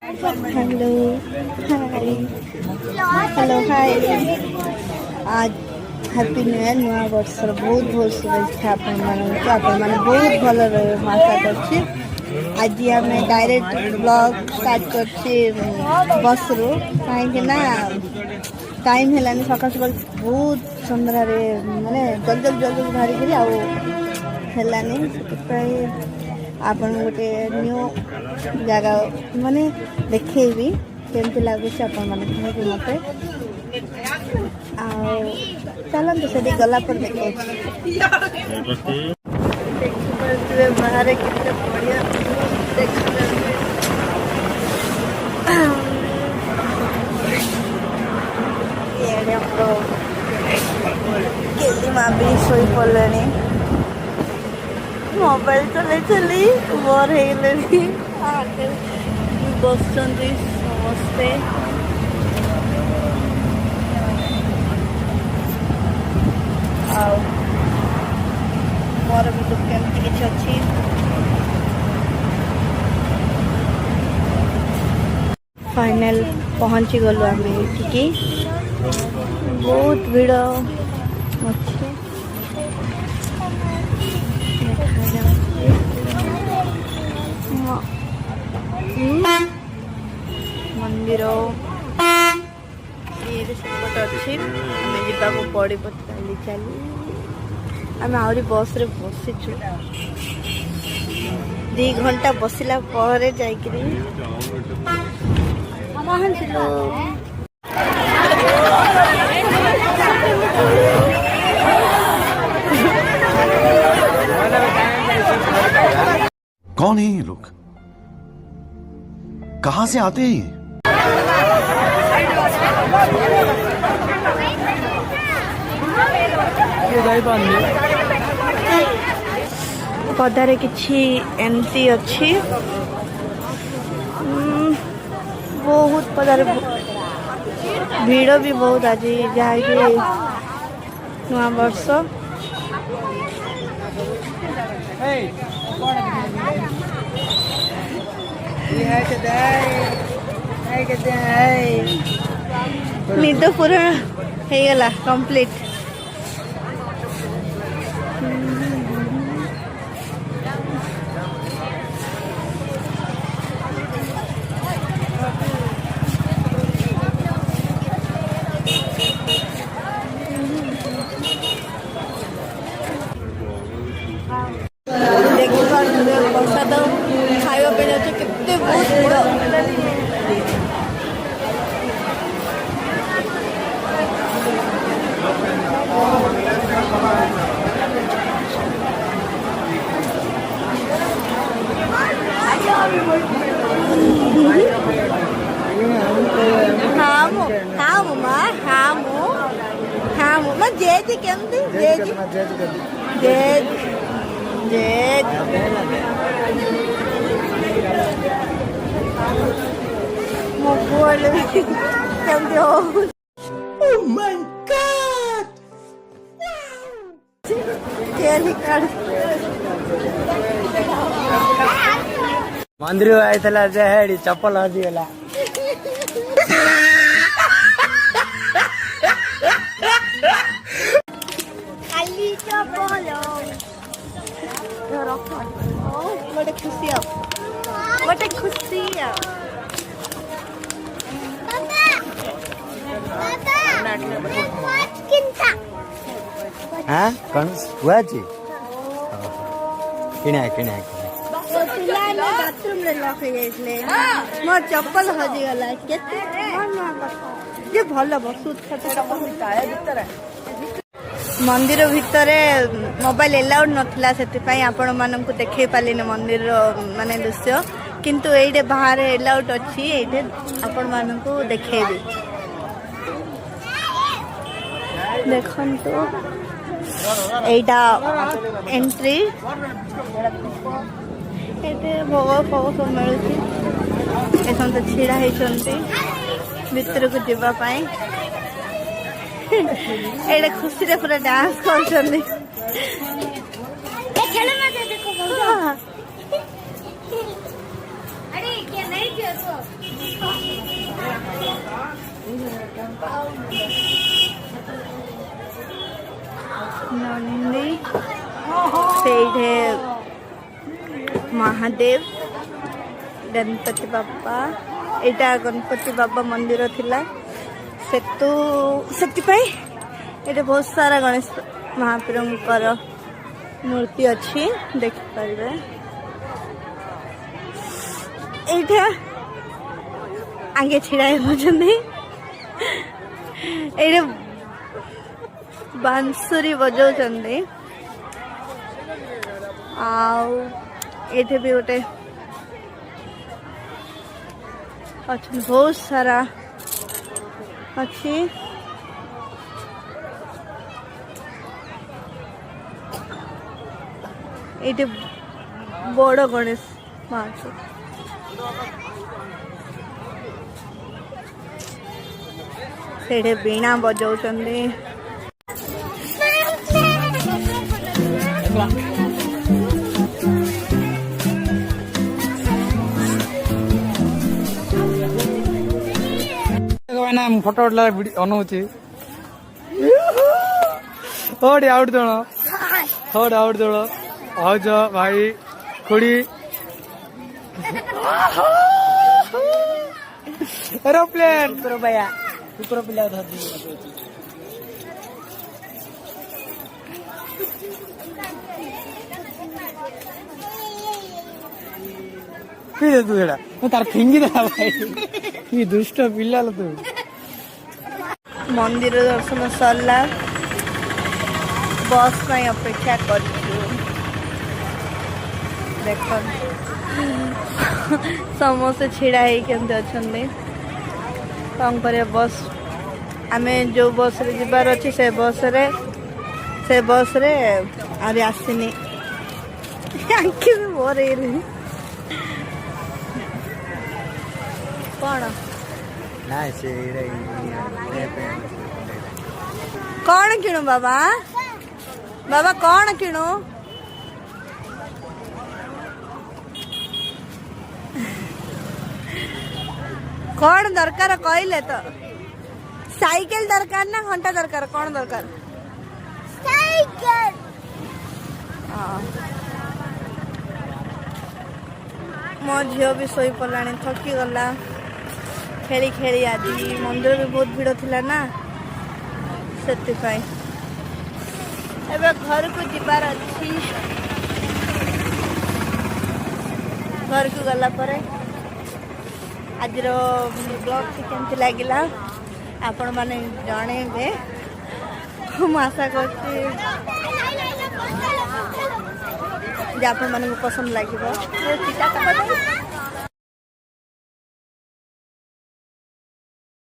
Hello hi hello hi आज happy new year नुआ वर्षर बहुत बहुत शुभेच्छा आपण मैंने बहुत भल रहे आशा कर आज आम डायरेक्ट ब्लॉग स्टार्ट कर बस रू कहीं टाइम है सका सका बहुत सन्ध्यार माने जल्दी जल्दी बाहर आपन गोटे न्यू जगह माने देखेबी केमती लगुच आपण मैंने मत चलते से गला पर देखे बाहर कितने बढ़िया केली माँ भी शोई पड़े मोबाइल चले चली बोर हो बस समस्ते मोर भी दुख केमती किसी अच्छी फाइनल पहुँची गलु आम ये बहुत भीड़ अच्छे मंदिर ये सेपट अच्छी आम जावाक पड़ो चली चली आम आहरी बस रे बसीचु 2 घंटा बसला पर जाइकरी कौन है ये लोग? कहां से आते हैं ये? पदारे किछि एमती अच्छी बहुत पदारे भीड़ भी बहुत आज जहाँकि नुआ वर्ष निद पूरा हो गला कंप्लीट प्रसाद खावा पे केते बहुत भीड़ जेज केमती जेज जेज जेज मो बोल केमती हो ओह माय गॉड केली कर मंदिर आयतला जे हेडी चप्पल हजी गला खाली चप्पल बड़े खुशी बड़े खुशी हाँ कौन हुआ जी किने किने बाथरूम रे लॉक हो जाइले मोर चप्पल हजी गला केते जे भलो बसुत खता भीतर मंदिर भितर मोबाइल एलाउड नथिला सेति आपण मानक देखे पाली मंदिर माने दृश्य किंतु एइडे बाहर एलाउड अछि एइडे आपण मानक देखेबी देखन तो एइडा एंट्री एते भोग फग सब मिलुछि एसन तो छिड़ा हेचंती भीतर को जीवा पाई एडे खुशी रे पूरा डांस करछन ए खेले में देखो अरे क्या नहीं किया तो नंदी से महादेव गणपति बापा एटा गणपति बाबा मंदिर थिला सेतु ये बहुत सारा गणेश महाप्रभुंकर मूर्ति अच्छी देख पारे एटा आगे छिड़ा ये बांसुरी बजाउछन्ते आठे भी गोटे अच्छा बहुत सारा अच्छी ये बड़ गणेश महाप्रभु से वीणा बजाउछन्ते फोटो अनौची थोड़ी आउट दो आज भाई खुड़ी एरोप्लेन कुकुर पिला तू एड़ा तार फिंगी देला भाई कि दुष्ट पिला तू मंदिर दर्शन सरला बस नहीं अपेक्षा कर देख समस्ते छिड़ा होती कौन कर बस आम जो बस रे जीवार अच्छी से बस रे आरी आसनी आंखी भी मोर कौन कौन किणु बाबा बाबा कौन किणु कौन दरकार कहले तो साइकिल दरकार ना घंटा दरकार कौन दरकार साइकिल मो झील भी शोई पड़ा थकी गला खेली खेली आज मंदिर भी बहुत भीड़ थिला ना से घर को जीवार अच्छी घर को गला पर आज ब्लॉग केमती लगिला आपण माने जणेबे हम आशा करछि जे आपण माने पसंद लागिबो